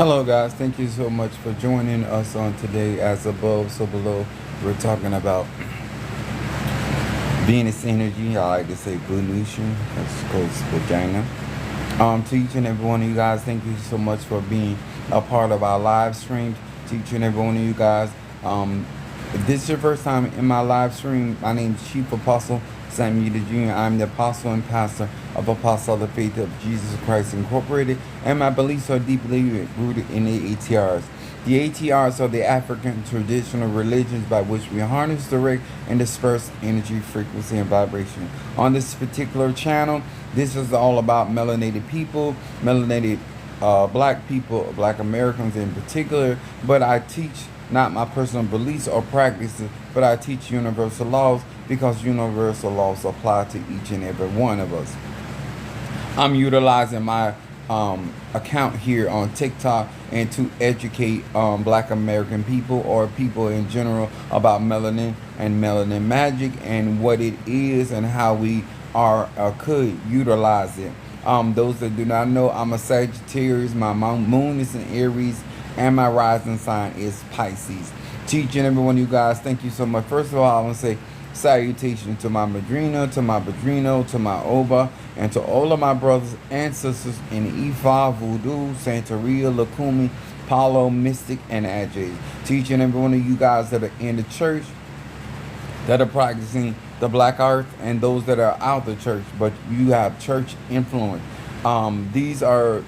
Hello, guys. Thank you so much for joining us on today. As above, so below. We're talking about Venus energy. I like to say Venusian. That's close vagina. To each and every one of you guys, thank you so much for being a part of our live stream. To each and every one of you guys, if this is your first time in my live stream, my name is Chief Apostle Samuel Jr. I'm the apostle and pastor of Apostle of the Faith of Jesus Christ Incorporated, and my beliefs are deeply rooted in the ATRs. The ATRs are the African traditional religions by which we harness, direct, and disperse energy, frequency, and vibration. On this particular channel, this is all about melanated people, melanated black people, black Americans in particular, but I teach not my personal beliefs or practices, but I teach universal laws because universal laws apply to each and every one of us. I'm utilizing my account here on TikTok and to educate black American people or people in general about melanin and melanin magic and what it is and how we could utilize it. Those that do not know, I'm a Sagittarius. My moon is in Aries and my rising sign is Pisces. To each and every one of you guys, thank you so much. First of all, I want to say salutations to my Madrina, to my Padrino, to my Oba, and to all of my brothers and sisters in Ifa, Voodoo, Santeria, Lakumi, Paulo, Mystic, and Ajay. To each and every one of you guys that are in the church, that are practicing the black arts, and those that are out the church, but you have church influence. These are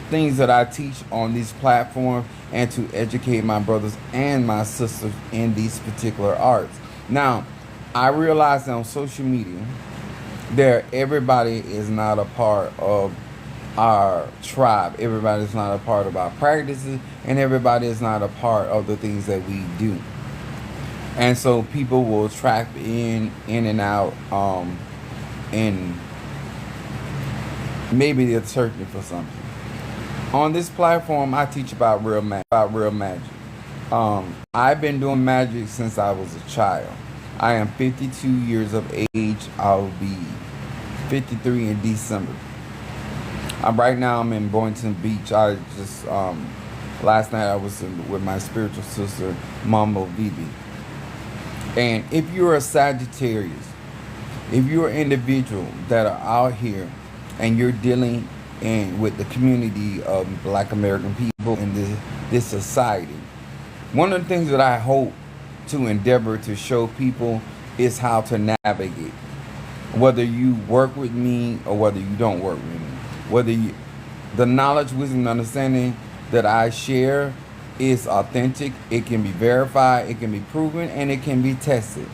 things that I teach on these platforms and to educate my brothers and my sisters in these particular arts. Now, I realize that on social media, everybody is not a part of our tribe. Everybody is not a part of our practices, and everybody is not a part of the things that we do. And so people will trap in and out, and maybe they're searching for something. On this platform, I teach about real magic. I've been doing magic since I was a child. I am 52 years of age. I'll be 53 in December. Right now I'm in Boynton Beach. I just last night I was with my spiritual sister, Mama Vivi. And if you're a Sagittarius, if you're an individual that are out here and you're dealing with the community of black American people in this society, one of the things that I hope to endeavor to show people is how to navigate. Whether you work with me or whether you don't work with me. The knowledge, wisdom, and understanding that I share is authentic, it can be verified, it can be proven, and it can be tested.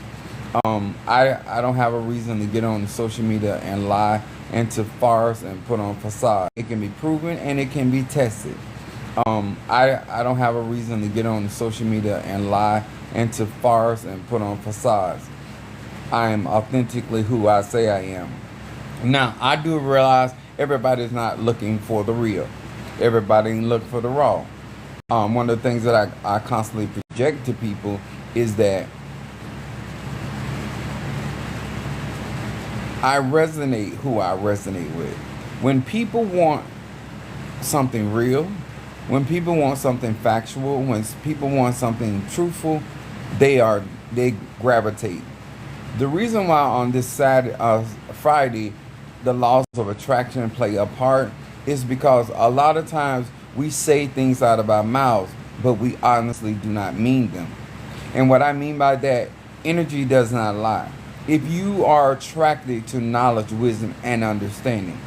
I don't have a reason to get on the social media and lie and to farce and put on facade. It can be proven and it can be tested. I don't have a reason to get on the social media and lie and to farce and put on facades. I am authentically who I say I am. Now, I do realize everybody's not looking for the real. Everybody looking for the raw. One of the things that I constantly project to people is that I resonate who I resonate with. When people want something real, when people want something factual, when people want something truthful, they gravitate. The reason why on this Friday, the laws of attraction play a part is because a lot of times we say things out of our mouths, but we honestly do not mean them. And what I mean by that, energy does not lie. If you are attracted to knowledge, wisdom, and understanding,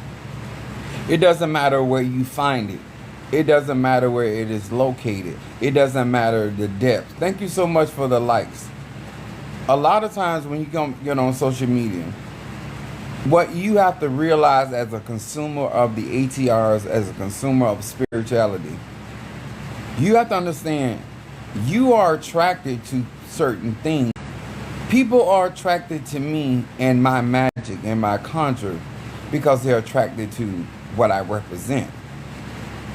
it doesn't matter where you find it. It doesn't matter where it is located. It doesn't matter the depth. Thank you so much for the likes. A lot of times when you get on social media, what you have to realize as a consumer of the ATRs, as a consumer of spirituality, you have to understand you are attracted to certain things. People are attracted to me and my magic and my conjure because they're attracted to what I represent.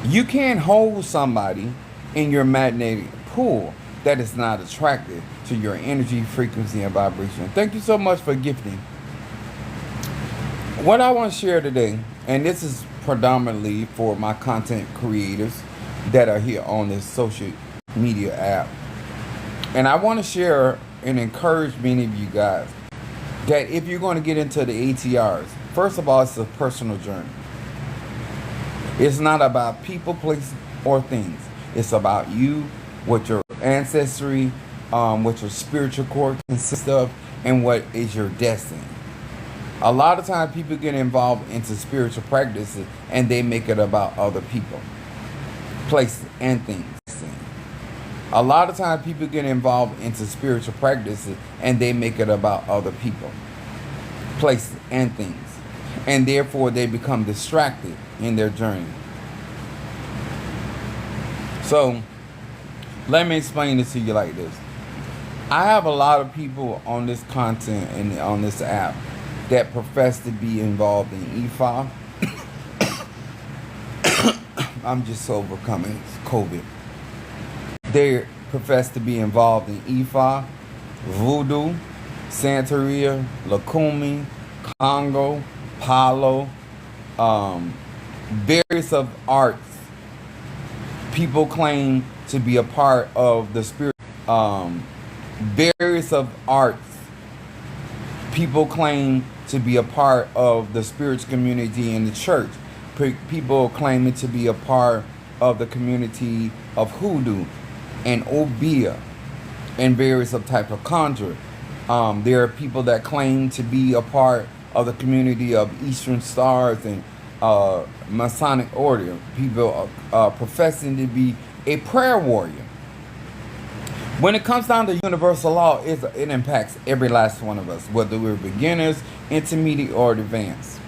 You can't hold somebody in your magnetic pool that is not attracted to your energy, frequency, and vibration. Thank you so much for gifting. What I want to share today, and this is predominantly for my content creators, that are here on this social media app. And I want to share and encourage many of you guys that if you're going to get into the ATRs, first of all, it's a personal journey. It's not about people, places, or things. It's about you, what your ancestry, what your spiritual core consists of, and what is your destiny. A lot of times people get involved into spiritual practices and they make it about other people, places, and things. A lot of times people get involved into spiritual practices and they make it about other people, places, and things. And therefore they become distracted in their journey. So let me explain this to you like this. I have a lot of people on this content and on this app that profess to be involved in EFA. I'm just overcoming COVID. They profess to be involved in EFA, Voodoo, Santeria, Lakumi, Congo, Palo, various of arts. People claim to be a part of the spirit. Various of arts. People claim to be a part of the spiritual community in the church. People claiming to be a part of the community of hoodoo and obia and various of type of conjure. There are people that claim to be a part of the community of Eastern Stars and Masonic Order. People professing to be a prayer warrior. When it comes down to universal law, it impacts every last one of us, whether we're beginners, intermediate, or advanced.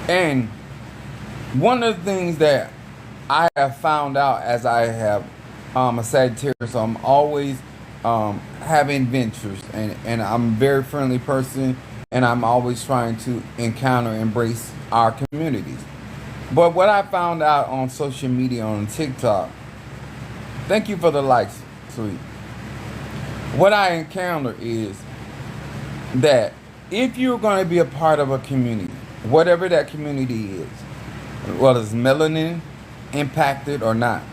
And one of the things that I have found out as I have a Sagittarius, so I'm always having ventures, and I'm a very friendly person, and I'm always trying to encounter and embrace our communities. But what I found out on social media, on TikTok, thank you for the likes, sweet. What I encounter is that if you're going to be a part of a community, whatever that community is, whether it's melanin impacted or not,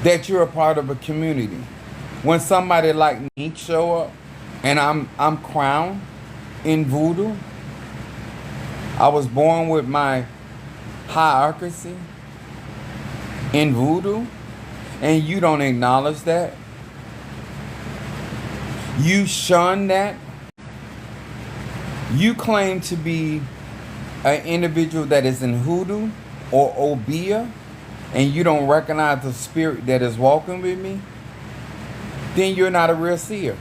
that you're a part of a community. When somebody like me show up and I'm crowned in voodoo, I was born with my hierarchy in voodoo, and you don't acknowledge that, you shun that, you claim to be an individual that is in hoodoo or obia, and you don't recognize the spirit that is walking with me, then you're not a real seer.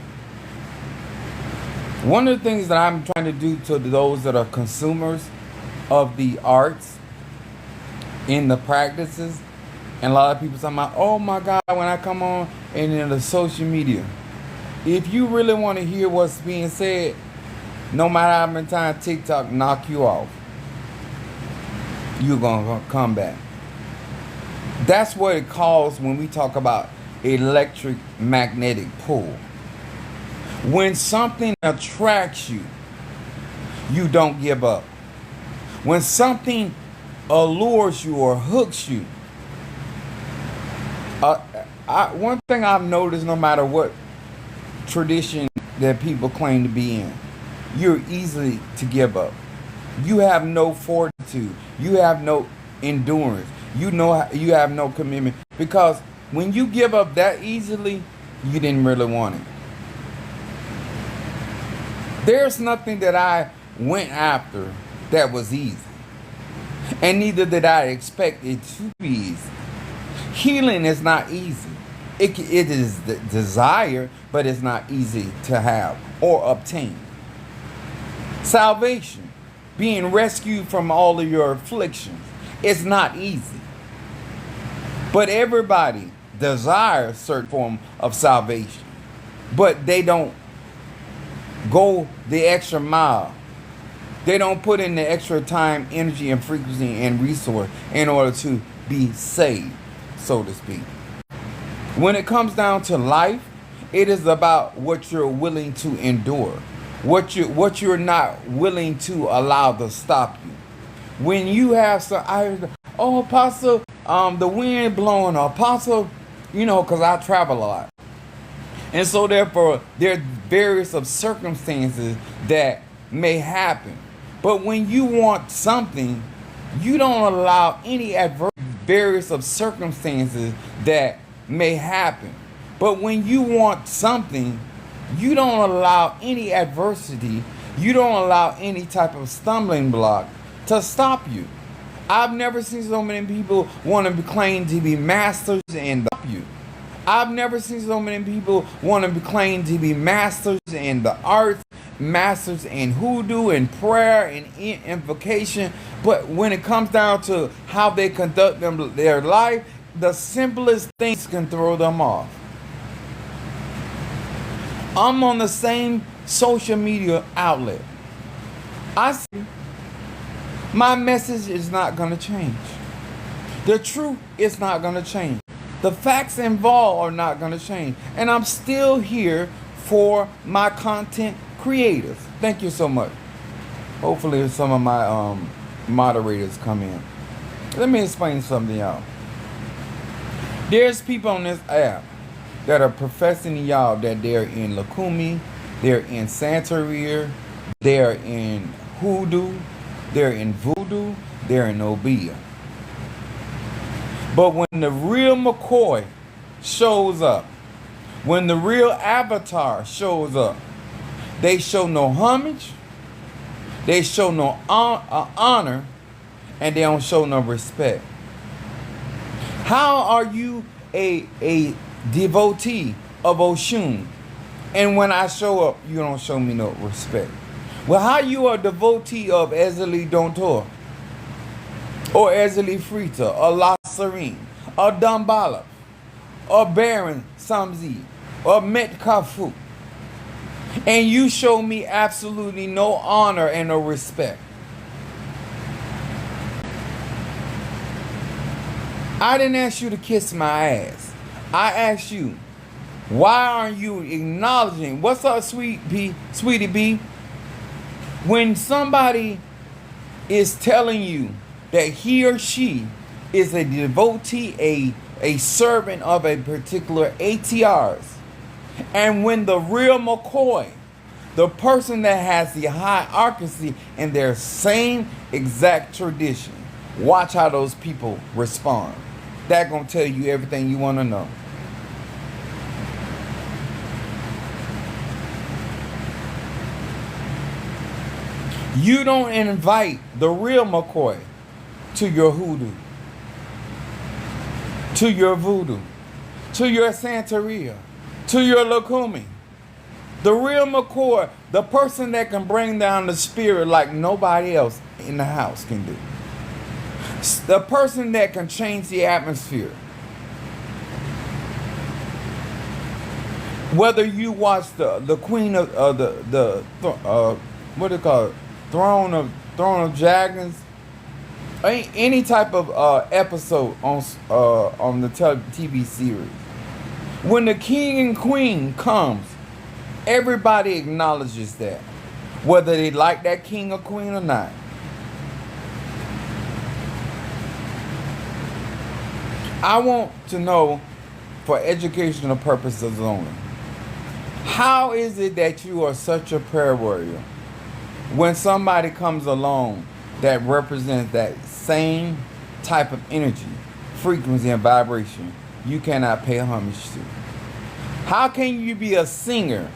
One of the things that I'm trying to do to those that are consumers of the arts in the practices, and a lot of people talking about, oh my God, when I come on and in the social media, if you really want to hear what's being said, no matter how many times TikTok knock you off, you're going to come back. That's what it calls when we talk about electric magnetic pull. When something attracts you, you don't give up. When something allures you or hooks you, one thing I've noticed, no matter what tradition that people claim to be in, you're easily to give up. You have no fortitude. You have no endurance. You have no commitment, because when you give up that easily, you didn't really want it. There's nothing that I went after that was easy, and neither did I expect it to be easy. Healing is not easy. It is the desire, but it's not easy to have or obtain. Salvation, being rescued from all of your afflictions, it's not easy. But everybody desires a certain form of salvation, but they don't go the extra mile. They don't put in the extra time, energy, and frequency and resource in order to be saved, so to speak. When it comes down to life, it is about what you're willing to endure, what you're not willing to allow to stop you. When you have some, oh, Apostle, the wind blowing, or Apostle, because I travel a lot. And so therefore, there are various of circumstances that may happen. But when you want something, you don't allow any adverse various of circumstances that may happen. But when you want something, you don't allow any adversity, you don't allow any type of stumbling block to stop you. I've never seen so many people want to claim to be masters and stop you. I've never seen so many people want to claim to be masters in the arts, masters in hoodoo and prayer and invocation. But when it comes down to how they conduct their life, the simplest things can throw them off. I'm on the same social media outlet. I see my message is not going to change. The truth is not going to change. The facts involved are not going to change. And I'm still here for my content creators. Thank you so much. Hopefully some of my moderators come in. Let me explain something, y'all. There's people on this app that are professing to y'all that they're in Lakumi, they're in Santeria, they're in hoodoo, they're in voodoo, they're in Obia. But when the real McCoy shows up, when the real avatar shows up, they show no homage, they show no honor, and they don't show no respect. How are you a devotee of Oshun, and when I show up, you don't show me no respect? Well, how you a devotee of Ezeli Dontor, or Ezeli Frita, or La Serene, or Dambala, or Baron Samzi, or Metkafu, and you show me absolutely no honor and no respect? I didn't ask you to kiss my ass. I asked you, why aren't you acknowledging? What's up, sweetie B? When somebody is telling you that he or she is a devotee, a servant of a particular ATRs, and when the real McCoy, the person that has the hierarchy in their same exact tradition, watch how those people respond. That's going to tell you everything you want to know. You don't invite the real McCoy to your hoodoo, to your voodoo, to your Santeria, to your Lakumi. The real McCoy, the person that can bring down the spirit like nobody else in the house can do. The person that can change the atmosphere. Whether you watch the Queen of what do you call it, Throne of Dragons, any type of episode on the TV series, when the king and queen comes, everybody acknowledges that, whether they like that king or queen or not. I want to know, for educational purposes only, how is it that you are such a prayer warrior when somebody comes along that represents that same type of energy, frequency, and vibration, you cannot pay homage to? How can you be a singer,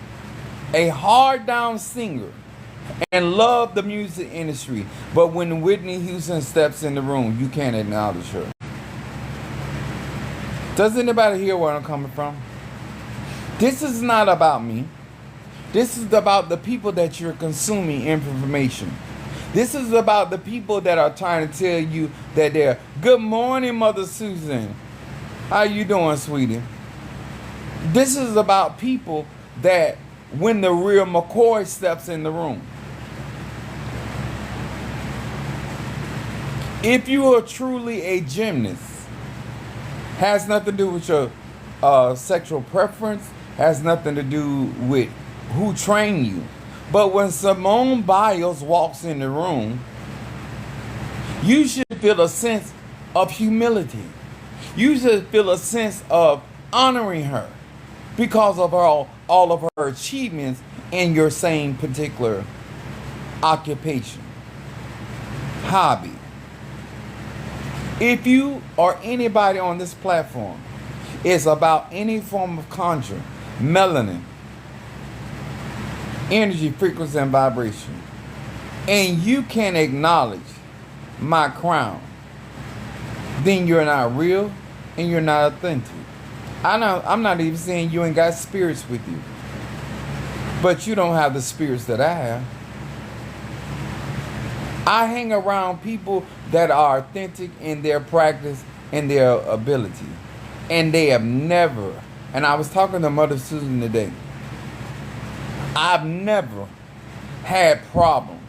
a hard down singer, and love the music industry, but when Whitney Houston steps in the room, you can't acknowledge her? Does anybody hear where I'm coming from? This is not about me. This is about the people that you're consuming information. This is about the people that are trying to tell you that they're, good morning, Mother Susan. How you doing, sweetie? This is about people that when the real McCoy steps in the room. If you are truly a gymnast, has nothing to do with your sexual preference, has nothing to do with who trained you. But when Simone Biles walks in the room, You should feel a sense of humility. You should feel a sense of honoring her because of all of her achievements in your same particular occupation, hobby. If you or anybody on this platform is about any form of conjure, melanin, energy, frequency, and vibration, and you can acknowledge my crown, then you're not real and you're not authentic. I'm not even saying you ain't got spirits with you, but you don't have the spirits that I have. I hang around people that are authentic in their practice and their ability, and they have never, and I was talking to Mother Susan today, I've never had problems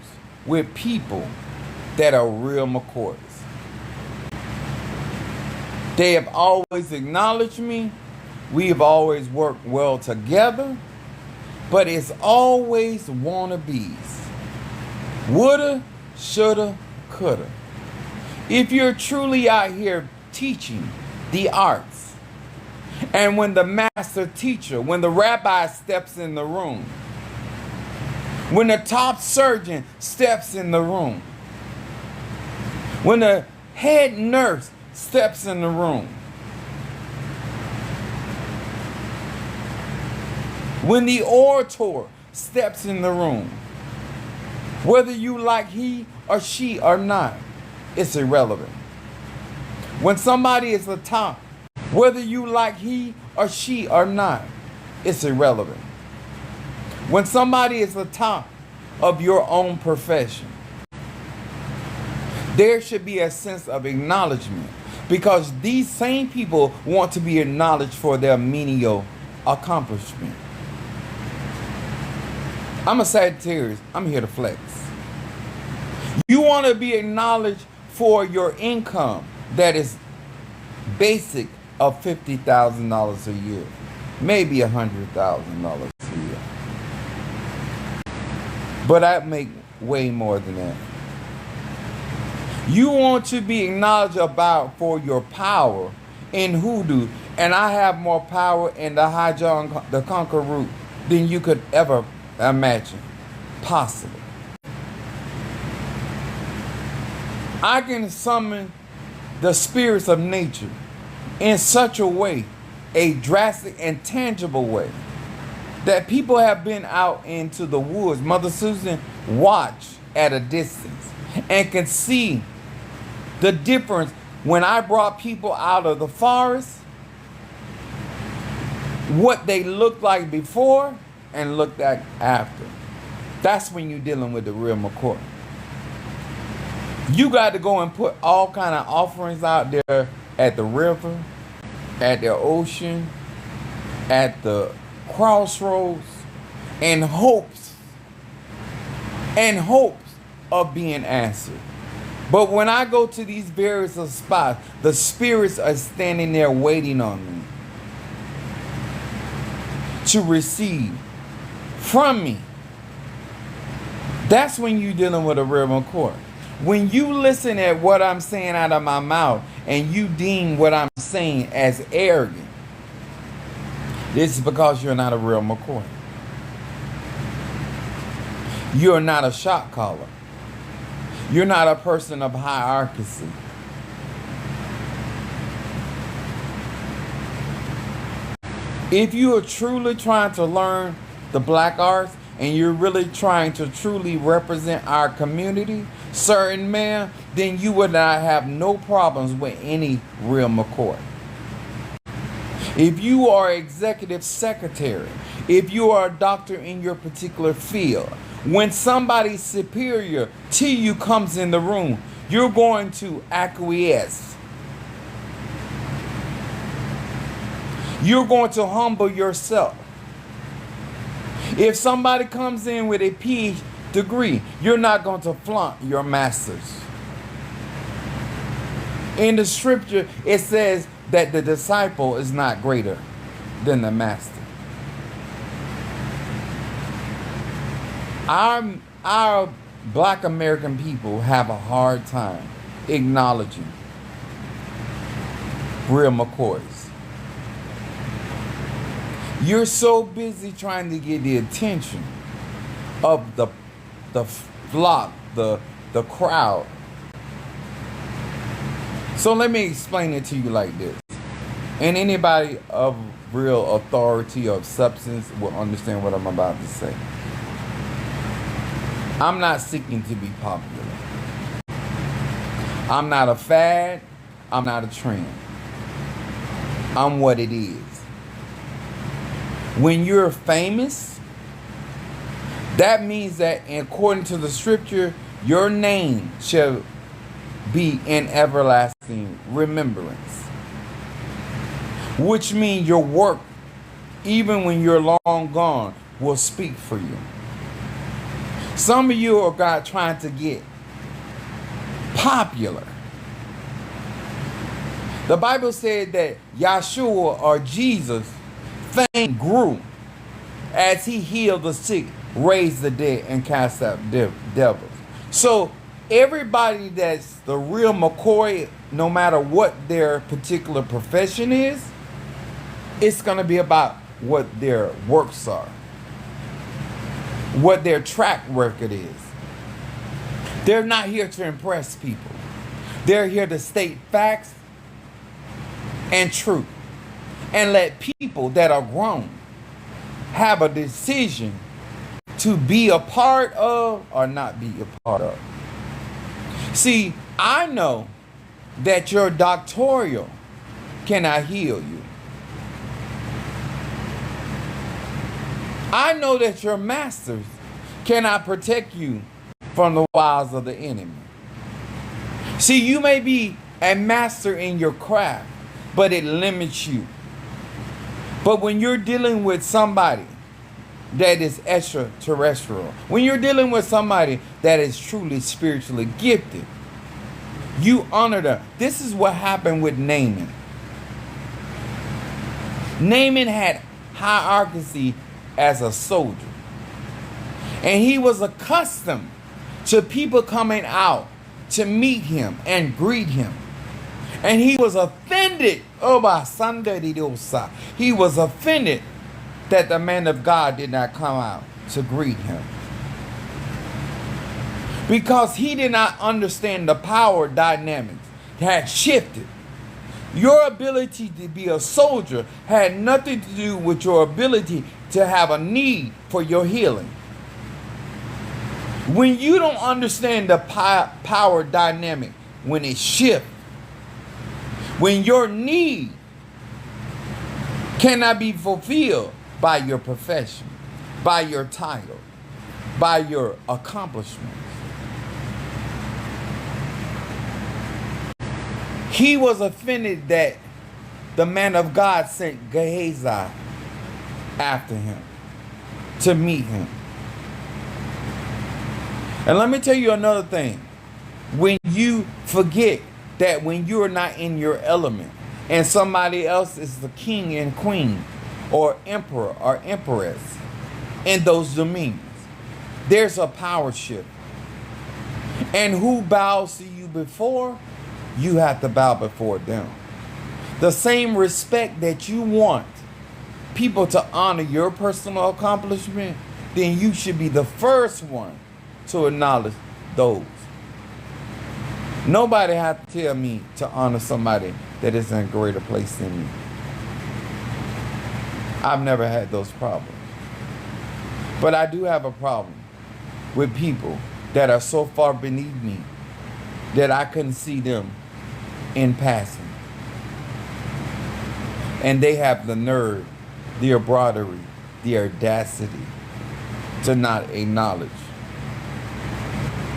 with people that are real McCoys. They have always acknowledged me. We have always worked well together, but it's always wannabes. Woulda, shoulda, coulda. If you're truly out here teaching the arts, and when the master teacher, when the rabbi steps in the room, when the top surgeon steps in the room, when the head nurse steps in the room, when the orator steps in the room, whether you like he or she or not, it's irrelevant. When somebody is the top, whether you like he or she or not, it's irrelevant. When somebody is the top of your own profession, there should be a sense of acknowledgement, because these same people want to be acknowledged for their menial accomplishment. I'm a Sagittarius. I'm here to flex. You want to be acknowledged for your income that is basic of $50,000 a year, maybe $100,000 a year. But I make way more than that. You want to be acknowledged about for your power in hoodoo, and I have more power in the High John the Conqueror root than you could ever imagine possible. I can summon the spirits of nature in such a way, a drastic and tangible way, that people have been out into the woods. Mother Susan watched at a distance and can see the difference when I brought people out of the forest, what they looked like before and looked like after. That's when you're dealing with the real McCoy. You got to go and put all kind of offerings out there at the river, at the ocean, at the crossroads, in hopes of being answered. But when I go to these various spots, the spirits are standing there waiting on me to receive from me. That's when you're dealing with a real McCoy. When you listen at what I'm saying out of my mouth and you deem what I'm saying as arrogant, this is because you're not a real McCoy. You're not a shot caller. You're not a person of hierarchy. If you are truly trying to learn the black arts and you're really trying to truly represent our community, certain man, then you would not have no problems with any real McCoy. If you are executive secretary, if you are a doctor in your particular field, when somebody superior to you comes in the room, you're going to acquiesce. You're going to humble yourself. If somebody comes in with a PhD degree, you're not going to flaunt your masters. In the scripture, it says that the disciple is not greater than the master. Our black American people have a hard time acknowledging real McCoys. You're so busy trying to get the attention of the flock, the crowd. So let me explain it to you like this. And anybody of real authority of substance will understand what I'm about to say. I'm not seeking to be popular. I'm not a fad. I'm not a trend. I'm what it is. When you're famous, that means that according to the scripture, your name shall be in everlasting remembrance. Which means your work, even when you're long gone, will speak for you. Some of you are God trying to get popular. The Bible said that Yahshua or Jesus' fame grew as he healed the sick, raised the dead, and cast out devils. So everybody that's the real McCoy, no matter what their particular profession is, it's going to be about what their works are, what their track record is. They're not here to impress people. They're here to state facts and truth and let people that are grown have a decision to be a part of or not be a part of. See, I know that your doctoral cannot heal you. I know that your masters cannot protect you from the wiles of the enemy. See, you may be a master in your craft, but it limits you. But when you're dealing with somebody that is extraterrestrial, when you're dealing with somebody that is truly spiritually gifted, you honor them. This is what happened with Naaman. Naaman had hierarchy as a soldier. And he was accustomed to people coming out to meet him and greet him. And he was offended. He was offended that the man of God did not come out to greet him. Because he did not understand the power dynamics had shifted. Your ability to be a soldier had nothing to do with your ability to have a need for your healing. When you don't understand the power dynamic, when it shifts, when your need cannot be fulfilled by your profession, by your title, by your accomplishments. He was offended that the man of God sent Gehazi after him to meet him. And let me tell you another thing. When you forget that when you are not in your element and somebody else is the king and queen or emperor or empress in those dominions, there's a power shift. And who bows to you before, you have to bow before them. The same respect that you want people to honor your personal accomplishment, then you should be the first one to acknowledge those. Nobody has to tell me to honor somebody that is in a greater place than me. I've never had those problems. But I do have a problem with people that are so far beneath me that I couldn't see them in passing. And they have the nerve, the embroidery, the audacity to not acknowledge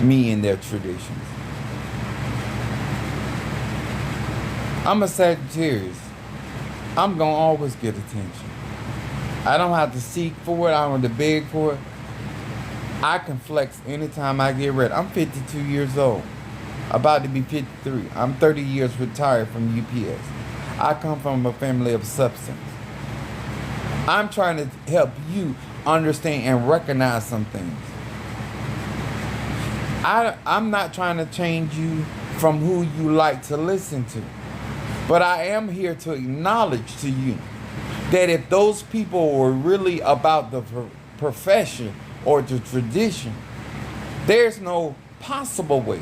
me and their traditions. I'm a Sagittarius. I'm going to always get attention. I don't have to seek for it. I don't have to beg for it. I can flex anytime I get ready. I'm 52 years old. About to be 53. I'm 30 years retired from UPS. I come from a family of substance. I'm trying to help you understand and recognize some things. I'm not trying to change you from who you like to listen to. But I am here to acknowledge to you that if those people were really about the profession or the tradition, there's no possible way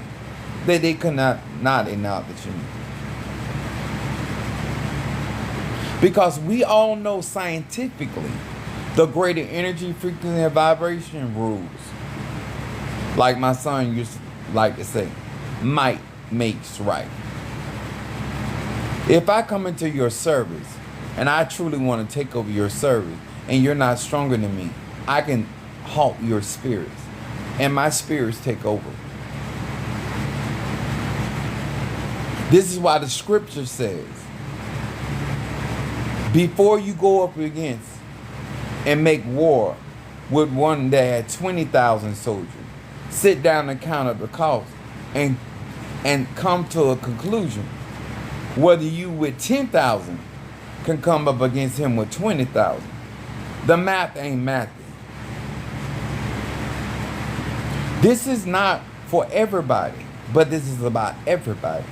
that they could not acknowledge me. Because we all know scientifically the greater energy, frequency, and vibration rules. Like my son used to like to say, might makes right. If I come into your service and I truly want to take over your service and you're not stronger than me, I can halt your spirits and my spirits take over. This is why the scripture says, before you go up against and make war with one that had 20,000 soldiers, sit down and count up the cost and come to a conclusion whether you with 10,000 can come up against him with 20,000. The math ain't mathing. This is not for everybody, but this is about everybody.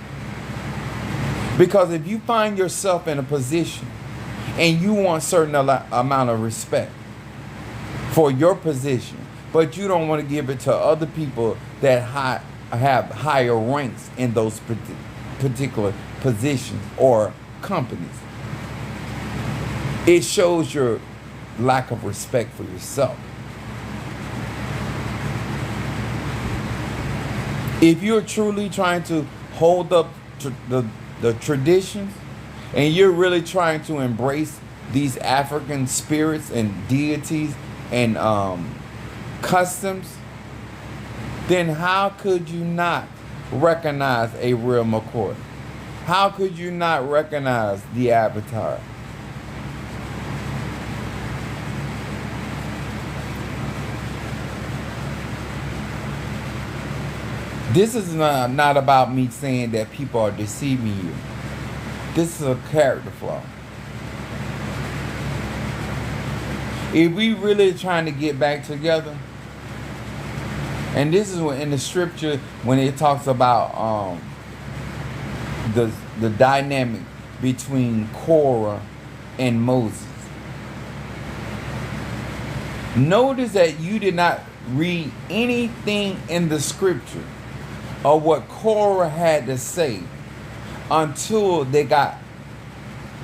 Because if you find yourself in a position and you want a certain amount of respect for your position, but you don't want to give it to other people that have higher ranks in those particular positions or companies, it shows your lack of respect for yourself. If you're truly trying to hold up to the traditions and you're really trying to embrace these African spirits and deities and customs, then how could you not recognize a real McCoy? How could you not recognize the avatar? This is not about me saying that people are deceiving you. This is a character flaw. If we really trying to get back together, and this is in the scripture when it talks about the dynamic between Korah and Moses. Notice that you did not read anything in the scripture of what Korah had to say until they got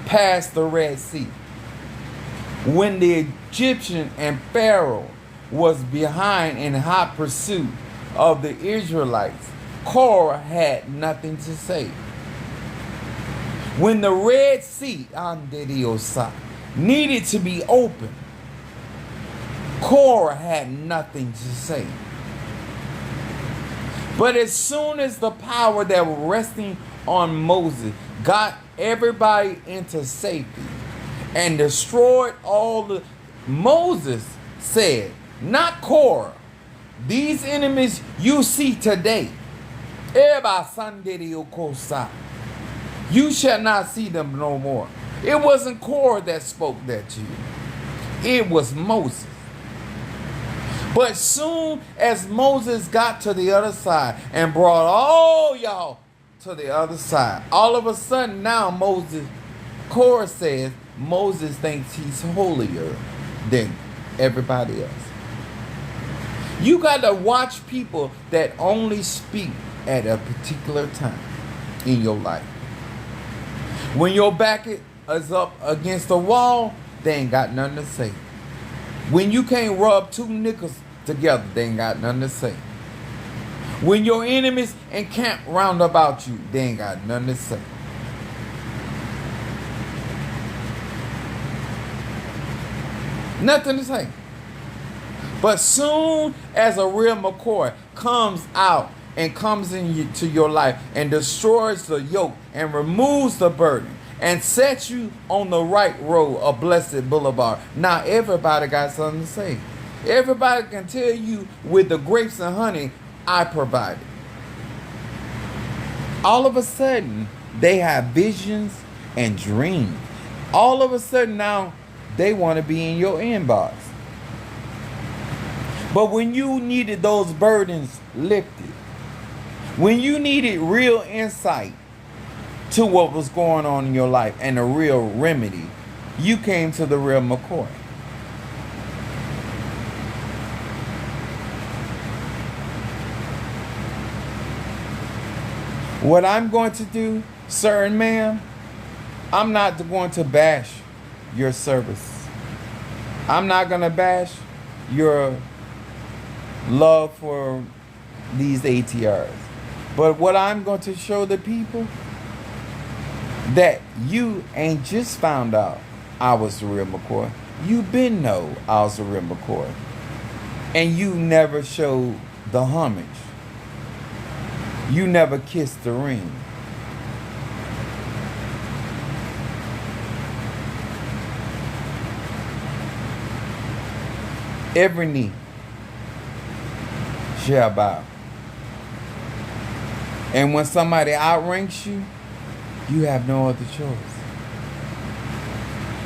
past the Red Sea. When the Egyptian and Pharaoh was behind in hot pursuit of the Israelites, Korah had nothing to say. When the Red Sea needed to be opened, Korah had nothing to say. But as soon as the power that was resting on Moses got everybody into safety and destroyed all the... Moses said, not Korah, these enemies you see today, you shall not see them no more. It wasn't Korah that spoke that to you. It was Moses. But soon as Moses got to the other side and brought all y'all to the other side, all of a sudden now Korah says Moses thinks he's holier than everybody else. You got to watch people that only speak at a particular time in your life. When your back is up against the wall, they ain't got nothing to say. When you can't rub two nickels together, they ain't got nothing to say. When your enemies encamp round about you, they ain't got nothing to say. Nothing to say. But soon as a real McCoy comes out and comes into your life and destroys the yoke and removes the burden and sets you on the right road of Blessed Boulevard, now everybody got something to say. Everybody can tell you with the grapes and honey I provided. All of a sudden, they have visions and dreams. All of a sudden now, they want to be in your inbox. But when you needed those burdens lifted, When you needed real insight to what was going on in your life and a real remedy, you came to the real McCoy. What I'm going to do, sir and ma'am, I'm not going to bash your service. I'm not going to bash your love for these ATRs. But what I'm going to show the people, that you ain't just found out I was the real McCoy. You been know I was the real McCoy. And you never showed the homage. You never kissed the ring. Every knee shall bow. And when somebody outranks you, you have no other choice.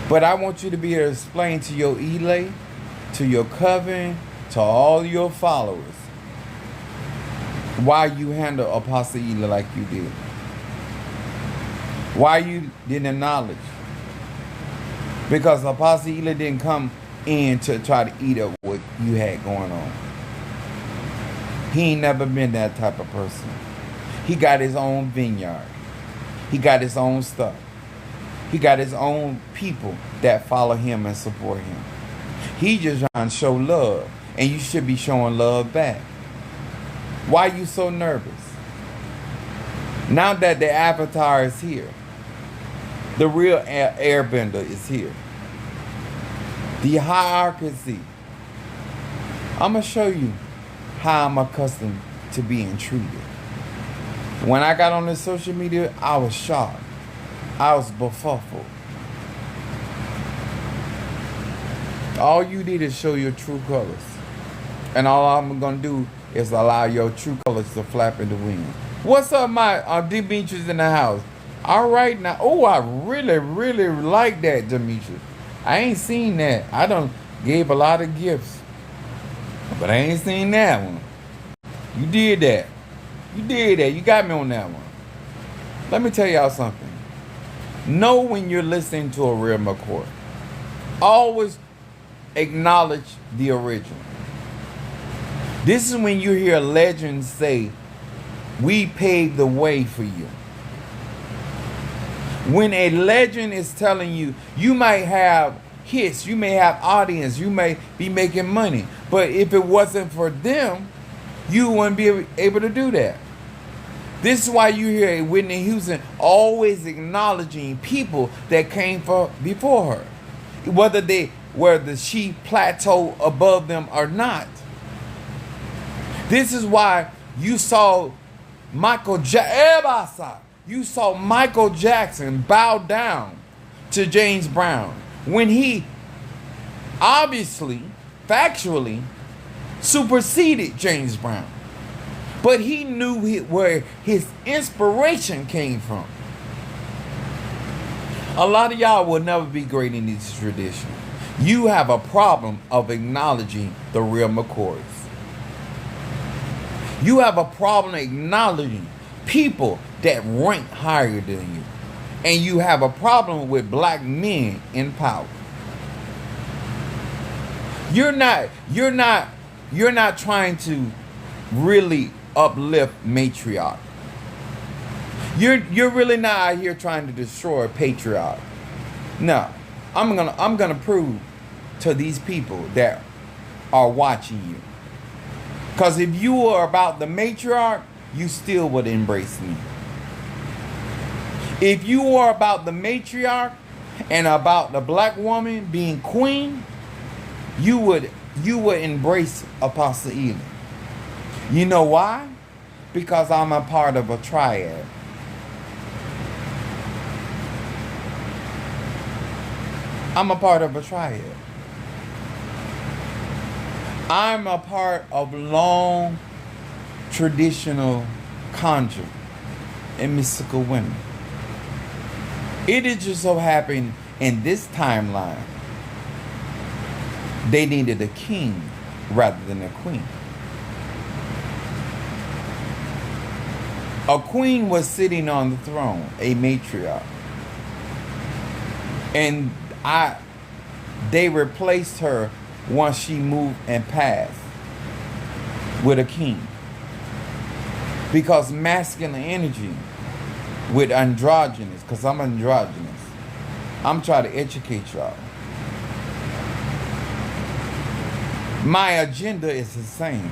But I want you to be able to explain to your elay, to your coven, to all your followers, why you handle Apostle Eli like you did. Why you didn't acknowledge. Because Apostle Eli didn't come in to try to eat up what you had going on. He ain't never been that type of person. He got his own vineyard. He got his own stuff. He got his own people that follow him and support him. He just trying to show love, and you should be showing love back. Why are you so nervous? Now that the avatar is here, the real airbender is here. The hierarchy. I'm going to show you how I'm accustomed to being treated. When I got on this social media, I was shocked. I was befuddled. All you did is show your true colors. And all I'm going to do is allow your true colors to flap in the wind. What's up, my Demetrius in the house? All right now. Oh, I really, really like that, Demetrius. I ain't seen that. I done gave a lot of gifts, but I ain't seen that one. You did that. You did that. You got me on that one. Let me tell y'all something. Know when you're listening to a real McCoy. Always acknowledge the original. This is when you hear legends say, "We paved the way for you." When a legend is telling you, you might have hits, you may have audience, you may be making money, but if it wasn't for them, you wouldn't be able to do that. This is why you hear Whitney Houston always acknowledging people that came before her, whether she plateau above them or not. This is why you saw Michael Jackson bow down to James Brown when he obviously, factually, superseded James Brown. But he knew where his inspiration came from. A lot of y'all will never be great in this tradition. You have a problem of acknowledging the real McCoys. You have a problem acknowledging people that rank higher than you. And you have a problem with black men in power. You're not trying to really uplift matriarch. You're really not out here trying to destroy patriarch. No. I'm gonna prove to these people that are watching you. Because if you were about the matriarch, you still would embrace me. If you were about the matriarch and about the black woman being queen, you would embrace Apostle Eli. You know why? Because I'm a part of a triad. I'm a part of a triad. I'm a part of long traditional conjure and mystical women. It is just so happened in this timeline, they needed a king rather than a queen. A queen was sitting on the throne, a matriarch. And they replaced her once she moved and passed with a king. Because masculine energy with androgynous, because I'm androgynous. I'm trying to educate y'all. My agenda is the same.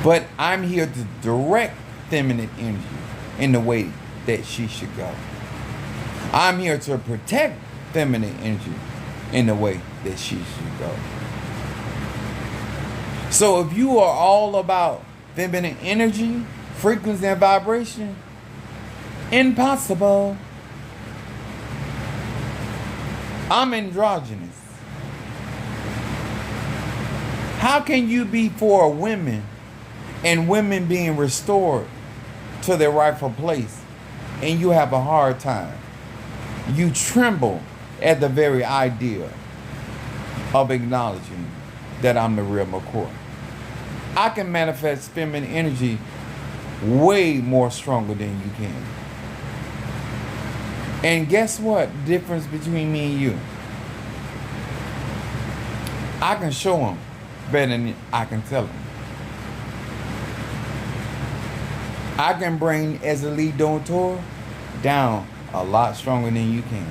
But I'm here to direct feminine energy in the way that she should go. I'm here to protect feminine energy in the way that she should go. So if you are all about feminine energy, frequency, and vibration, impossible. I'm androgynous. How can you be for women and women being restored to their rightful place and you have a hard time? You tremble at the very idea of acknowledging that I'm the real McCoy. I can manifest feminine energy way more stronger than you can. And guess what? The difference between me and you. I can show them better than I can tell them. I can bring as a lead donator down a lot stronger than you can.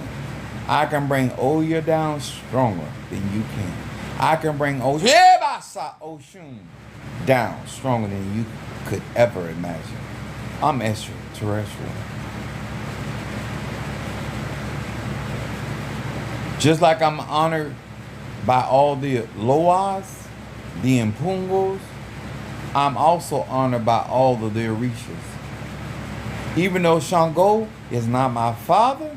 I can bring Oya down stronger than you can. I can bring Oshun down stronger than you could ever imagine. I'm extraterrestrial. Just like I'm honored by all the Loas, the Impungos, I'm also honored by all of the Orishas. Even though Shango is not my father,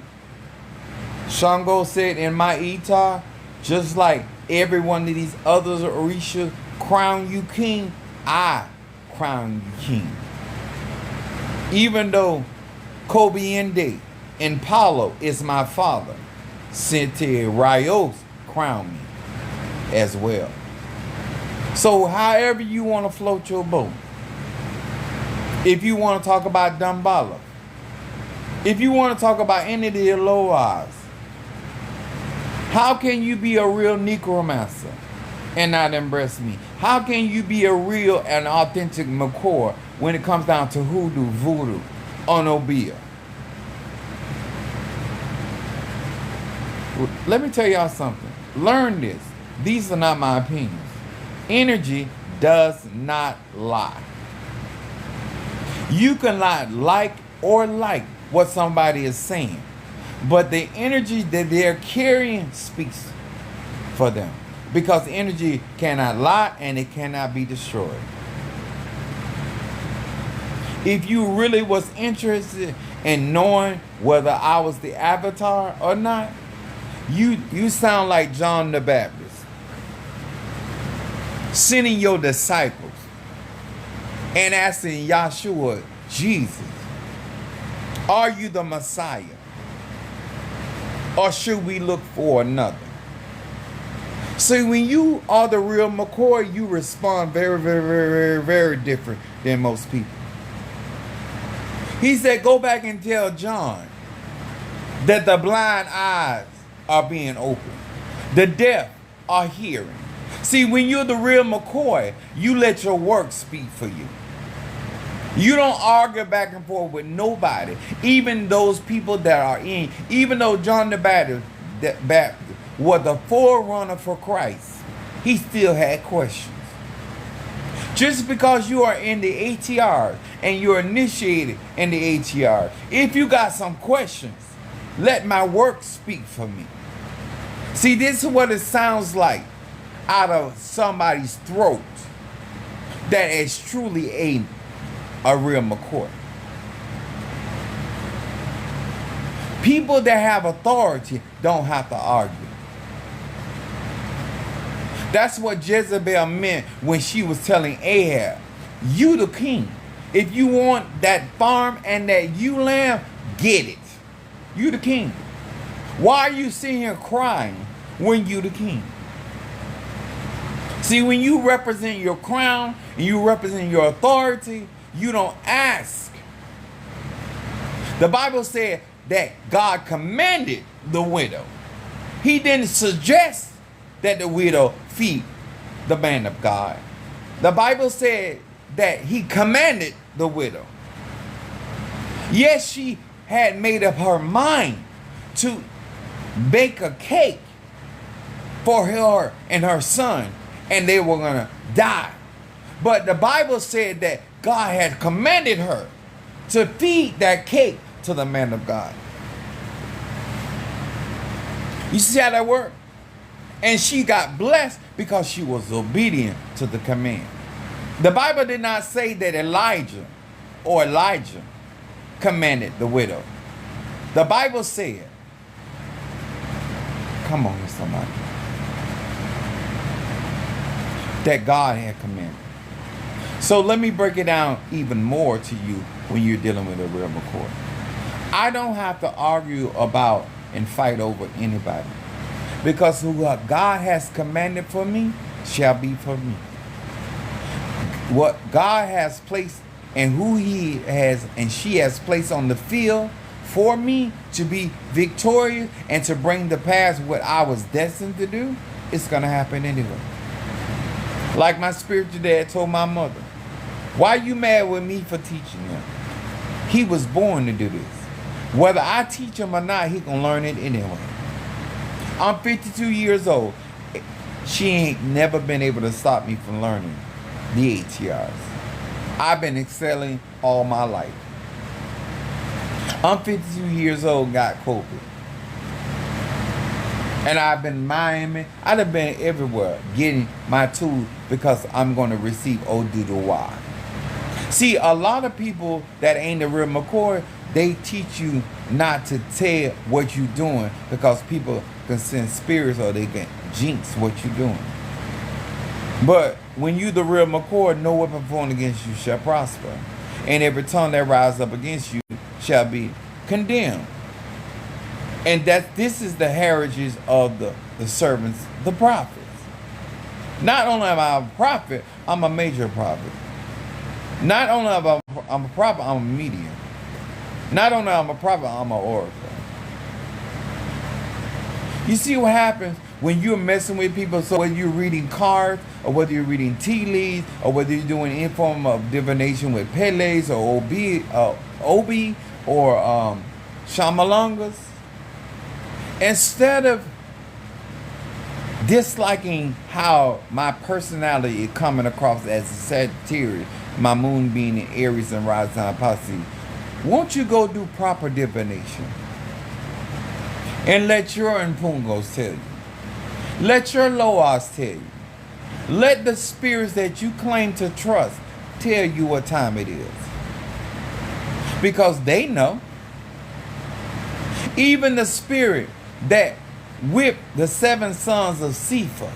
Shango said in my Etar, just like every one of these others Orisha crown you king, I crown you king. Even though Kobiende and Paulo is my father, Sente Rios crown me as well. So however you want to float your boat. If you want to talk about Dambala, if you want to talk about any of the Eloahs, how can you be a real necromancer and not embrace me? How can you be a real and authentic McCoy when it comes down to hoodoo, voodoo, onobia? Let me tell y'all something. Learn this. These are not my opinions. Energy does not lie. You can not like what somebody is saying, but the energy that they're carrying speaks for them. Because energy cannot lie and it cannot be destroyed. If you really was interested in knowing whether I was the avatar or not, you sound like John the Baptist sending your disciples and asking Yahshua, Jesus, are you the Messiah? Or should we look for another? So when you are the real McCoy, you respond very, very, very, very, very different than most people. He said, go back and tell John that the blind eyes are being opened. The deaf are hearing. See, when you're the real McCoy, you let your work speak for you. You don't argue back and forth with nobody. Even those people that are in, even though John the Baptist was the forerunner for Christ, he still had questions. Just because you are in the ATR and you're initiated in the ATR, if you got some questions, let my work speak for me. See, this is what it sounds like out of somebody's throat that is truly a real McCoy. People that have authority don't have to argue. That's what Jezebel meant when she was telling Ahab, you the king. If you want that farm and that ewe lamb, get it. You the king. Why are you sitting here crying when you the king? See, when you represent your crown and you represent your authority, you don't ask. The Bible said that God commanded the widow. He didn't suggest that the widow feed the man of God. The Bible said that he commanded the widow. Yes, she had made up her mind to bake a cake for her and her son, and they were going to die. But the Bible said that God had commanded her to feed that cake to the man of God. You see how that worked? And she got blessed because she was obedient to the command. The Bible did not say that Elijah commanded the widow. The Bible said, come on here somebody, that God had commanded. So let me break it down even more to you when you're dealing with a real McCoy. I don't have to argue about and fight over anybody, because who God has commanded for me shall be for me. What God has placed and who he has and she has placed on the field for me to be victorious and to bring to pass what I was destined to do, it's going to happen anyway. Like my spiritual dad told my mother, why you mad with me for teaching him? He was born to do this. Whether I teach him or not, he gonna learn it anyway. I'm 52 years old. She ain't never been able to stop me from learning the ATRs. I've been excelling all my life. I'm 52 years old, got COVID. And I've been Miami. I've been everywhere getting my tools because I'm going to receive Oduduwa. See, a lot of people that ain't the real McCoy, they teach you not to tell what you're doing because people can send spirits or they can jinx what you're doing. But when you the real McCoy, no weapon formed against you shall prosper. And every tongue that rises up against you shall be condemned. And that this is the heritage of the servants, the prophets. Not only am I a prophet, I'm a major prophet. Not only am I'm a prophet, I'm a medium. Not only am I a prophet, I'm an oracle. You see what happens when you're messing with people? So whether you're reading cards, or whether you're reading tea leaves, or whether you're doing any form of divination with Peles or Obi or Shamalangas, instead of disliking how my personality is coming across as a Sagittarius, my moon being in Aries and rising on Pisces, won't you go do proper divination? And let your Impungos tell you. Let your Loas tell you. Let the spirits that you claim to trust tell you what time it is. Because they know. Even the spirit that whipped the 7 sons of Cepha,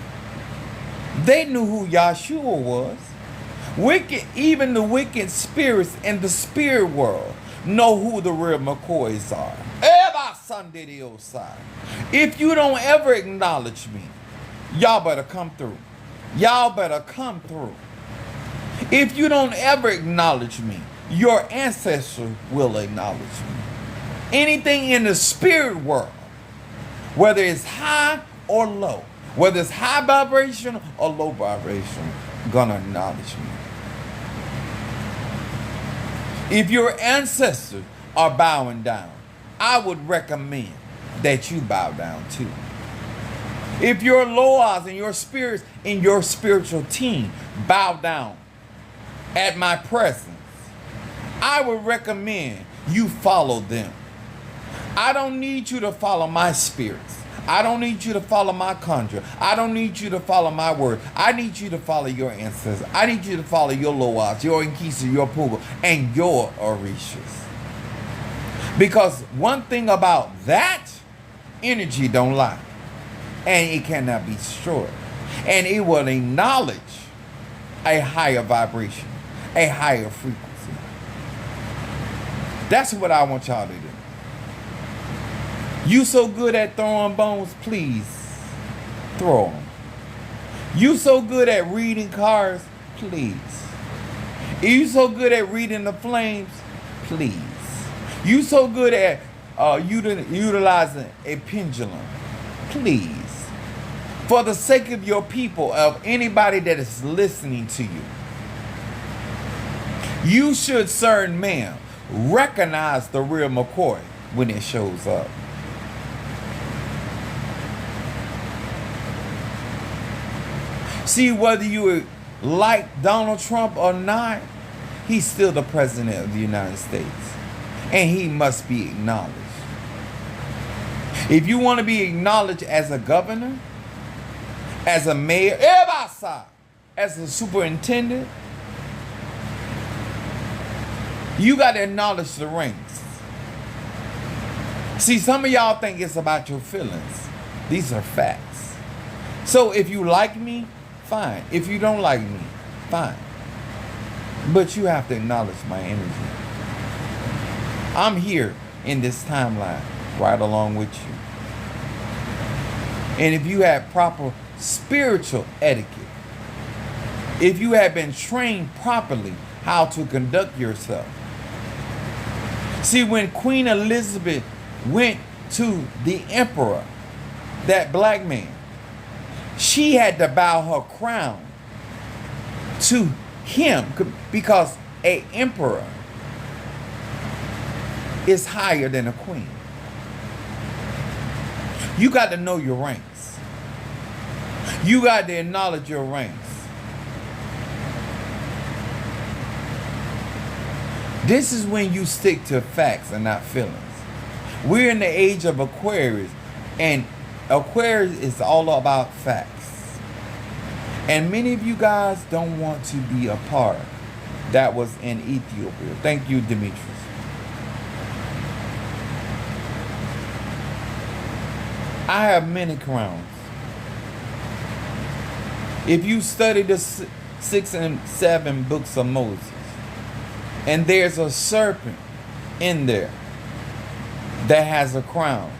they knew who Yahshua was. Even the wicked spirits in the spirit world know who the real McCoys are. If you don't ever acknowledge me, y'all better come through. Y'all better come through. If you don't ever acknowledge me, your ancestors will acknowledge me. Anything in the spirit world, whether it's high or low, whether it's high vibration or low vibration, gonna acknowledge me. If your ancestors are bowing down, I would recommend that you bow down too. If your Loas and your spirits in your spiritual team bow down at my presence, I would recommend you follow them. I don't need you to follow my spirits. I don't need you to follow my conjure. I don't need you to follow my word. I need you to follow your ancestors. I need you to follow your Loas, your Inkisa, your Puba, and your Orishas. Because one thing about that, energy don't lie. And it cannot be destroyed. And it will acknowledge a higher vibration, a higher frequency. That's what I want y'all to do. You so good at throwing bones, please throw them. You so good at reading cars, please. You so good at reading the flames, please. You so good at utilizing a pendulum, please. For the sake of your people, of anybody that is listening to you, you should, sir and ma'am, recognize the real McCoy when it shows up. See, whether you like Donald Trump or not, he's still the president of the United States. And he must be acknowledged. If you want to be acknowledged as a governor, as a mayor, as a superintendent, you got to acknowledge the ranks. See, some of y'all think it's about your feelings. These are facts. So if you like me, fine. If you don't like me, fine. But you have to acknowledge my energy. I'm here in this timeline right along with you. And if you have proper spiritual etiquette, if you have been trained properly how to conduct yourself. See, when Queen Elizabeth went to the emperor, that black man, she had to bow her crown to him because an emperor is higher than a queen. You got to know your ranks. You got to acknowledge your ranks. This is when you stick to facts and not feelings. We're in the age of Aquarius, and Aquarius is all about facts. And many of you guys don't want to be a part. That was in Ethiopia. Thank you, Demetrius. I have many crowns. If you study the 6 and 7 books of Moses, and there's a serpent in there that has a crown,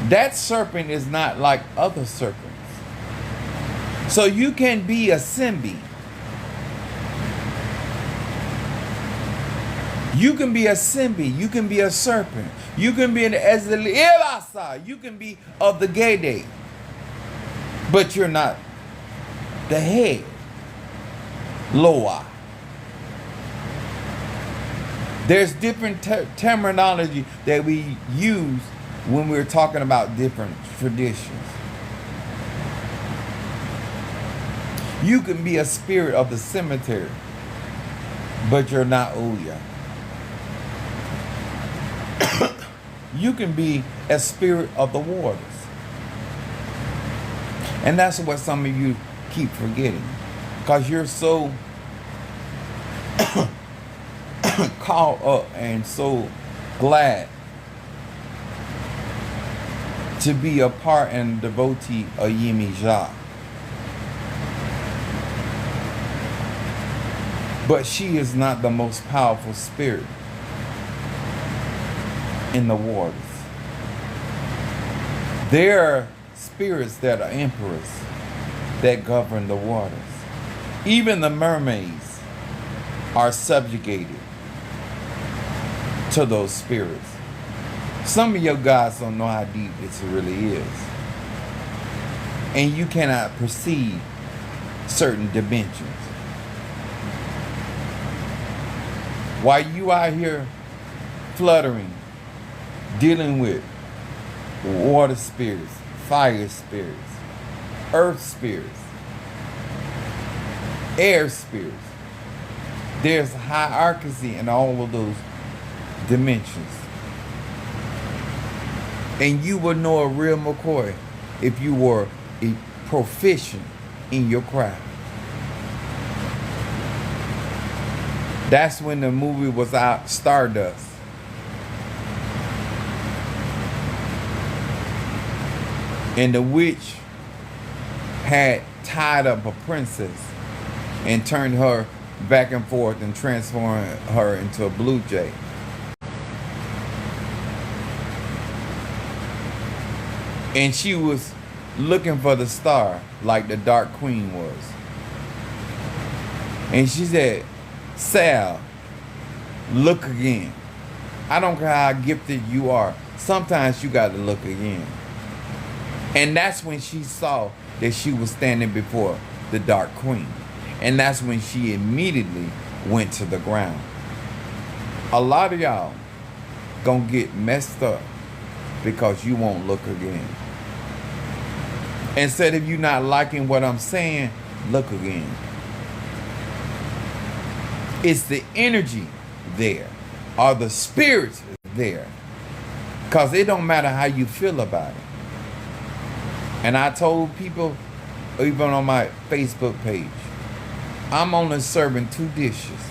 that serpent is not like other serpents. So you can be a Simbi. You can be a Simbi. You can be a serpent. You can be an Ezeli. You can be of the Gede. But you're not the head. Loa. There's different terminology that we use when we're talking about different traditions. You can be a spirit of the cemetery, but you're not Oya. You can be a spirit of the waters. And that's what some of you keep forgetting. Because you're so caught up and so glad to be a part and devotee of Yimi Jah. But she is not the most powerful spirit in the waters. There are spirits that are emperors that govern the waters. Even the mermaids are subjugated to those spirits. Some of your guys don't know how deep this really is. And you cannot perceive certain dimensions. While you out here fluttering, dealing with water spirits, fire spirits, earth spirits, air spirits, there's hierarchy in all of those dimensions. And you would know a real McCoy if you were a proficient in your craft. That's when the movie was out, Stardust. And the witch had tied up a princess and turned her back and forth and transformed her into a blue jay. And she was looking for the star like the Dark Queen was. And she said, Sal, look again. I don't care how gifted you are. Sometimes you got to look again. And that's when she saw that she was standing before the Dark Queen. And that's when she immediately went to the ground. A lot of y'all gonna get messed up because you won't look again. Instead of you not liking what I'm saying, look again. It's the energy there, or the spirits there. Because it don't matter how you feel about it. And I told people, even on my Facebook page, I'm only serving 2 dishes.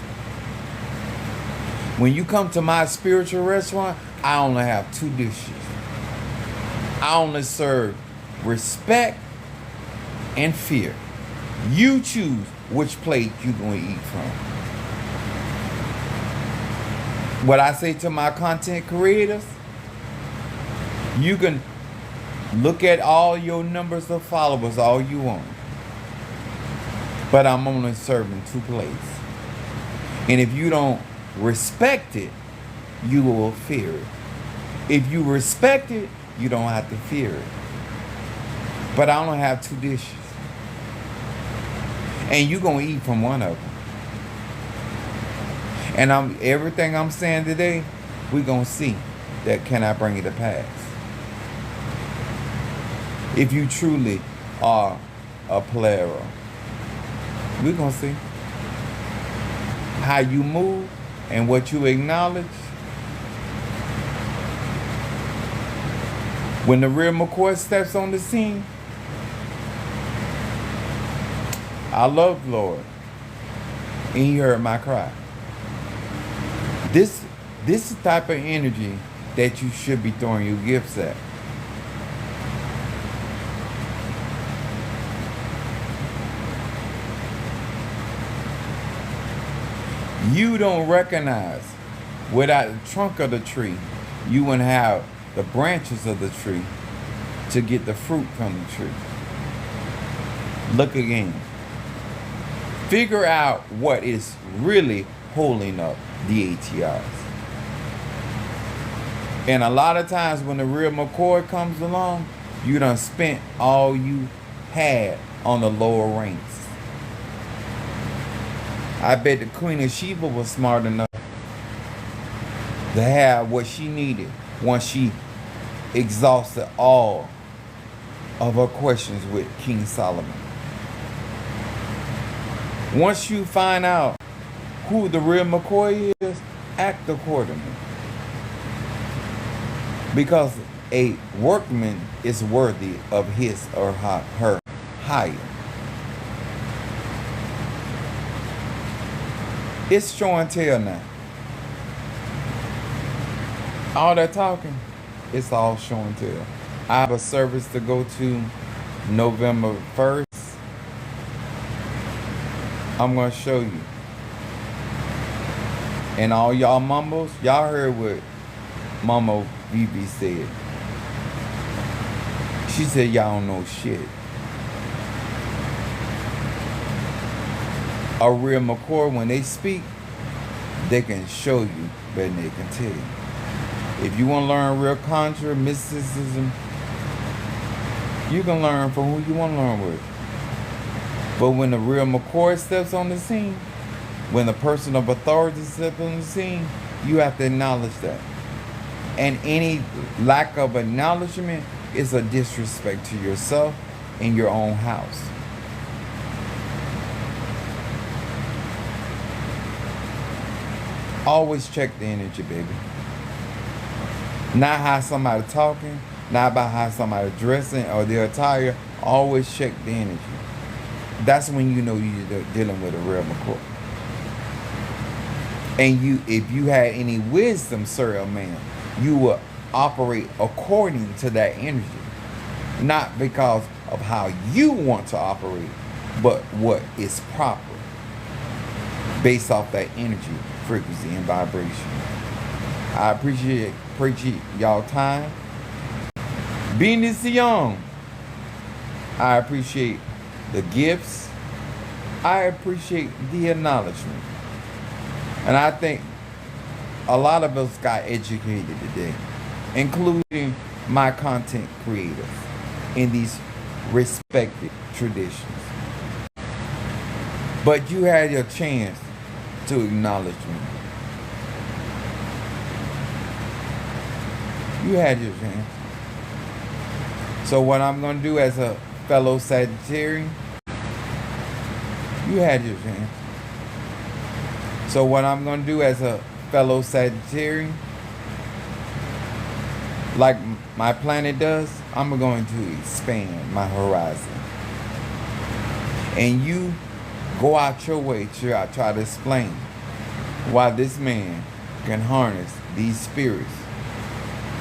When you come to my spiritual restaurant, I only have 2 dishes. I only serve respect and fear. You choose which plate you're going to eat from. What I say to my content creators, you can look at all your numbers of followers all you want. But I'm only serving 2 plates. And if you don't respect it, you will fear it. If you respect it, you don't have to fear it. But I only have 2 dishes. And you're going to eat from one of them. And everything I'm saying today, we're going to see that can I bring it to pass. If you truly are a player, we're going to see how you move and what you acknowledge. When the real McCoy steps on the scene, I love Lord, and He heard my cry. This is the type of energy that you should be throwing your gifts at. You don't recognize, without the trunk of the tree, you wouldn't have the branches of the tree to get the fruit from the tree. Look again. Figure out what is really holding up the ATRs. And a lot of times when the real McCoy comes along, you done spent all you had on the lower ranks. I bet the Queen of Sheba was smart enough to have what she needed once she exhausted all of her questions with King Solomon. Once you find out who the real McCoy is, act accordingly. Because a workman is worthy of his or her hire. It's show and tell now. All that talking, it's all show and tell. I have a service to go to November 1st. I'm going to show you. And all y'all mumbles, y'all heard what Mama BB said. She said y'all don't know shit. A real McCoy, when they speak, they can show you better than they can tell you. If you want to learn real conjure, mysticism, you can learn from who you want to learn with. But when the real McCoy steps on the scene, when the person of authority steps on the scene, you have to acknowledge that. And any lack of acknowledgement is a disrespect to yourself and your own house. Always check the energy, baby. Not how somebody talking, not about how somebody dressing or their attire. Always check the energy. That's when you know you're dealing with a real McCoy. And if you had any wisdom, sir or ma'am, you will operate according to that energy. Not because of how you want to operate, but what is proper. Based off that energy, frequency, and vibration. I appreciate y'all time. Benediction. I appreciate the gifts. I appreciate the acknowledgement. And I think a lot of us got educated today, including my content creators in these respected traditions. But you had your chance to acknowledge me. You had your chance. So what I'm going to do as a fellow Sagittarian, you had your chance. So what I'm going to do as a fellow Sagittarian, like my planet does, I'm going to expand my horizon. And you go out your way to try to explain why this man can harness these spirits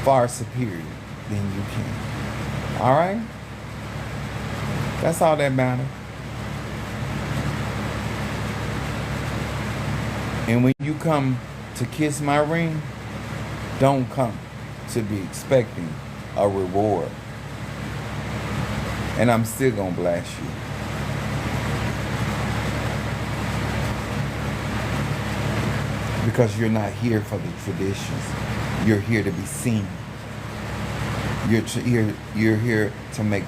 far superior than you can. All right? That's all that matters. And when you come to kiss my ring, don't come to be expecting a reward. And I'm still gonna blast you. Because you're not here for the traditions. You're here to be seen. You're here to make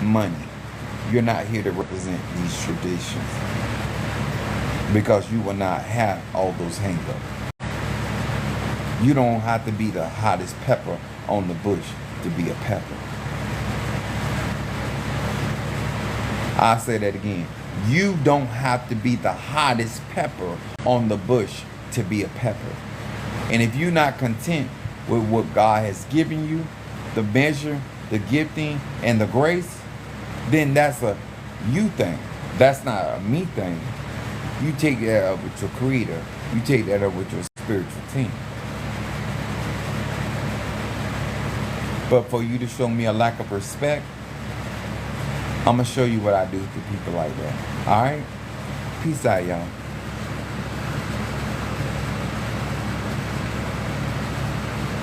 money. You're not here to represent these traditions. Because you will not have all those hang-ups. You don't have to be the hottest pepper on the bush to be a pepper. I'll say that again. You don't have to be the hottest pepper on the bush to be a pepper. And if you're not content with what God has given you, the measure, the gifting, and the grace, then that's a you thing. That's not a me thing. You take that up with your creator. You take that up with your spiritual team. But for you to show me a lack of respect, I'm going to show you what I do to people like that. All right? Peace out, y'all.